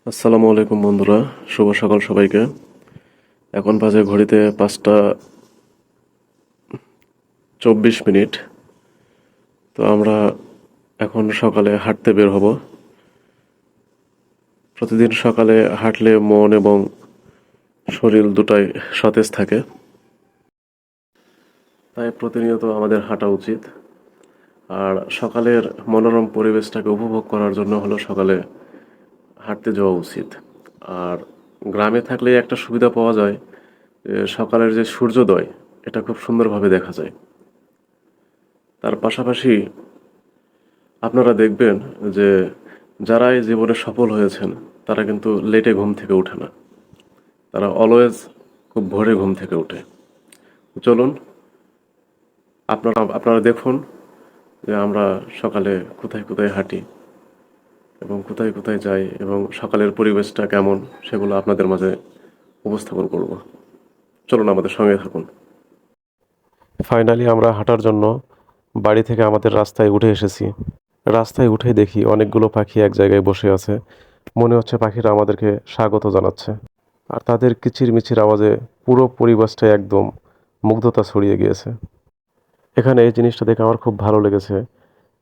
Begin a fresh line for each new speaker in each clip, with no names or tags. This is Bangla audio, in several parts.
আসসালামু আলাইকুম বন্ধুরা, শুভ সকাল সবাইকে। এখন বাজে ঘড়িতে 5টা 24 মিনিট। তো আমরা এখন সকালে হাঁটতে বের হব। প্রতিদিন সকালে হাঁটলে মন এবং শরীর দুটাই সতেজ থাকে, তাই প্রতিনিয়ত আমাদের হাঁটা উচিত। আর সকালের মনোরম পরিবেশটাকে উপভোগ করার জন্য হলো সকালে হাঁটতে যাওয়া উচিত। আর গ্রামে থাকলে একটা সুবিধা পাওয়া যায়, সকালের যে সূর্যোদয়, এটা খুব সুন্দরভাবে দেখা যায়। তার পাশাপাশি আপনারা দেখবেন যে যারা এই জীবনে সফল হয়েছেন তারা কিন্তু লেটে ঘুম থেকে ওঠে না, তারা অলওয়েজ খুব ভোরে ঘুম থেকে ওঠে। চলুন আপনারা দেখুন যে আমরা সকালে কোথায় কোথায় হাঁটি এবং কোথায় কোথায় যাই এবং সকালের পরিবেশটা কেমন সেগুলো আপনাদের মাঝে উপস্থাপন করব। চলুন আমাদের সঙ্গে থাকুন। ফাইনালি আমরা হাঁটার জন্য বাড়ি থেকে আমাদের রাস্তায় উঠে এসেছি। রাস্তায় উঠে দেখি অনেকগুলো পাখি এক জায়গায় বসে আছে। মনে হচ্ছে পাখিরা আমাদেরকে স্বাগত জানাচ্ছে। আর তাদের কিচিরমিচির আওয়াজে পুরো পরিবেশটাই একদম মুগ্ধতা ছড়িয়ে গিয়েছে। এখানে এই জিনিসটা দেখে আমার খুব ভালো লেগেছে।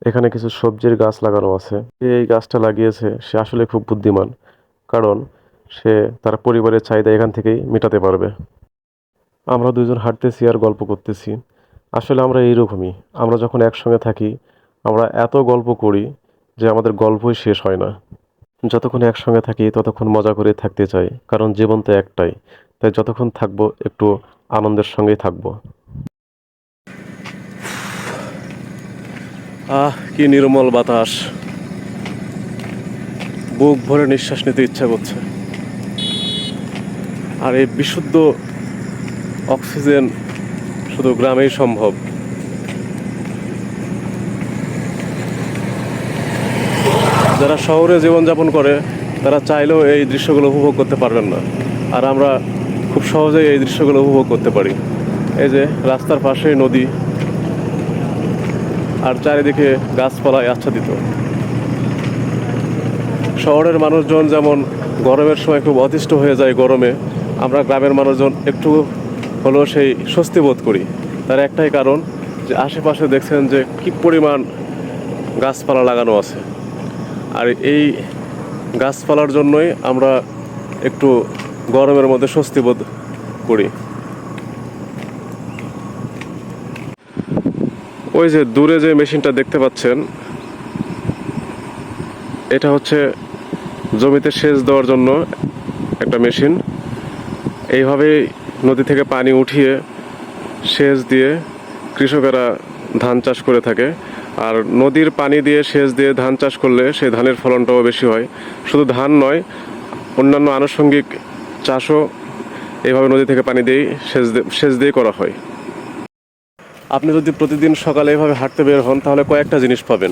এখানে কিছু সবজির গাছ লাগানো আছে। যে এই গাছটা লাগিয়েছে সে আসলে খুব বুদ্ধিমান, কারণ সে তার পরিবারের চাহিদা এখান থেকেই মেটাতে পারবে। আমরা দুজন হাঁটতেছি আর গল্প করতেছি। আসলে আমরা এইরকমই, আমরা যখন একসঙ্গে থাকি আমরা এত গল্প করি যে আমাদের গল্পই শেষ হয় না। যতক্ষণ একসঙ্গে থাকি ততক্ষণ মজা করে থাকতে চাই, কারণ জীবন তো একটাই। তাই যতক্ষণ থাকবো একটু আনন্দের সঙ্গেই থাকবো। কি নির্মল বাতাস, বুক ভরে নিঃশ্বাস নিতে ইচ্ছা করছে। আর এই বিশুদ্ধ অক্সিজেন শুধু গ্রামেই সম্ভব। যারা শহরে জীবনযাপন করে তারা চাইলেও এই দৃশ্যগুলো উপভোগ করতে পারবেন না, আর আমরা খুব সহজেই এই দৃশ্যগুলো উপভোগ করতে পারি। এই যে রাস্তার পাশেই নদী, আর চারিদিকে গাছপালায় আচ্ছাদিত। শহরের মানুষজন যেমন গরমের সময় খুব অতিষ্ঠ হয়ে যায় গরমে, আমরা গ্রামের মানুষজন একটু হলেও সেই স্বস্তি বোধ করি। তার একটাই কারণ যে আশেপাশে দেখছেন যে কী পরিমাণ গাছপালা লাগানো আছে। আর এই গাছপালার জন্যই আমরা একটু গরমের মধ্যে স্বস্তি বোধ করি। ওই যে দূরে যে মেশিনটা দেখতে পাচ্ছেন, এটা হচ্ছে জমিতে সেচ দেওয়ার জন্য একটা মেশিন। এইভাবেই নদী থেকে পানি উঠিয়ে সেচ দিয়ে কৃষকেরা ধান চাষ করে থাকে। আর নদীর পানি দিয়ে সেচ দিয়ে ধান চাষ করলে সেই ধানের ফলনটাও বেশি হয়। শুধু ধান নয়, অন্যান্য আনুষঙ্গিক চাষও এইভাবে নদী থেকে পানি দিয়েই সেচ দিয়ে করা হয়। আপনি যদি প্রতিদিন সকালে এইভাবে হাঁটতে বের হন তাহলে কয়েকটা জিনিস পাবেন।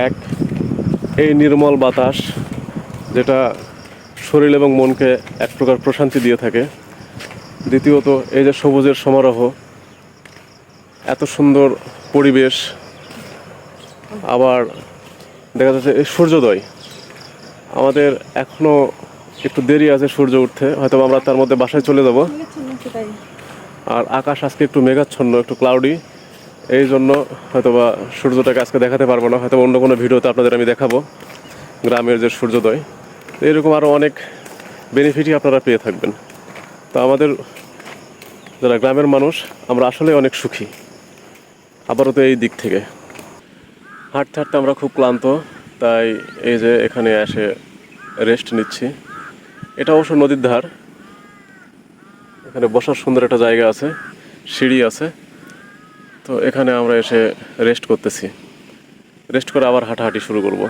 এক, এই নির্মল বাতাস, যেটা শরীর এবং মনকে এক প্রকার প্রশান্তি দিয়ে থাকে। দ্বিতীয়ত, এই যে সবুজের সমারোহ, এত সুন্দর পরিবেশ। আবার দেখা যাচ্ছে এই সূর্যোদয়, আমাদের এখনও একটু দেরি আছে সূর্য উঠতে, হয়তো আমরা তার মধ্যে বাসায় চলে যাব। আর আকাশ আজকে একটু মেঘাচ্ছন্ন, একটু ক্লাউডি, এই জন্য হয়তোবা সূর্যটাকে আজকে দেখাতে পারবো না। হয়তো অন্য কোনো ভিডিওতে আপনাদের আমি দেখাবো গ্রামের যে সূর্যোদয়। এরকম আরও অনেক বেনিফিটই আপনারা পেয়ে থাকবেন। তো আমাদের যারা গ্রামের মানুষ, আমরা আসলে অনেক সুখী আপাতত এই দিক থেকে। হাঁটতে হাঁটতে আমরা খুব ক্লান্ত, তাই এই যে এখানে এসে রেস্ট নিচ্ছি। এটা অবশ্য নদীর ধার, এখানে বসার সুন্দর একটা জায়গা আছে, সিঁড়ি আছে। তো এখানে আমরা এসে রেস্ট করতেছি। রেস্ট করে আবার হাঁটাহাঁটি শুরু করব।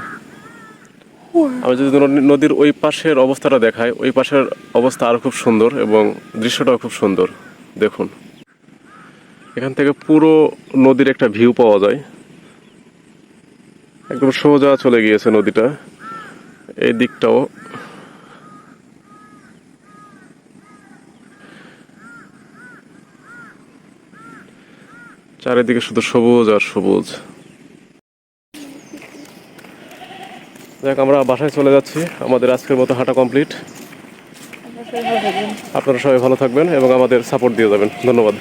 আমি যদি নদীর ওই পাশের অবস্থাটা দেখাই, ওই পাশের অবস্থা আরও খুব সুন্দর এবং দৃশ্যটাও খুব সুন্দর। দেখুন, এখান থেকে পুরো নদীর একটা ভিউ পাওয়া যায়। একদম সোজা চলে গিয়েছে নদীটা, এই দিকটাও। চারিদিকে শুধু সবুজ আর সবুজ। যাক, আমরা বাসায় চলে যাচ্ছি। আমাদের আজকের মতো হাঁটা কমপ্লিট।
আপনারা সবাই ভালো থাকবেন।
আপনারা সবাই ভালো থাকবেন এবং আমাদের সাপোর্ট দিয়ে যাবেন। ধন্যবাদ।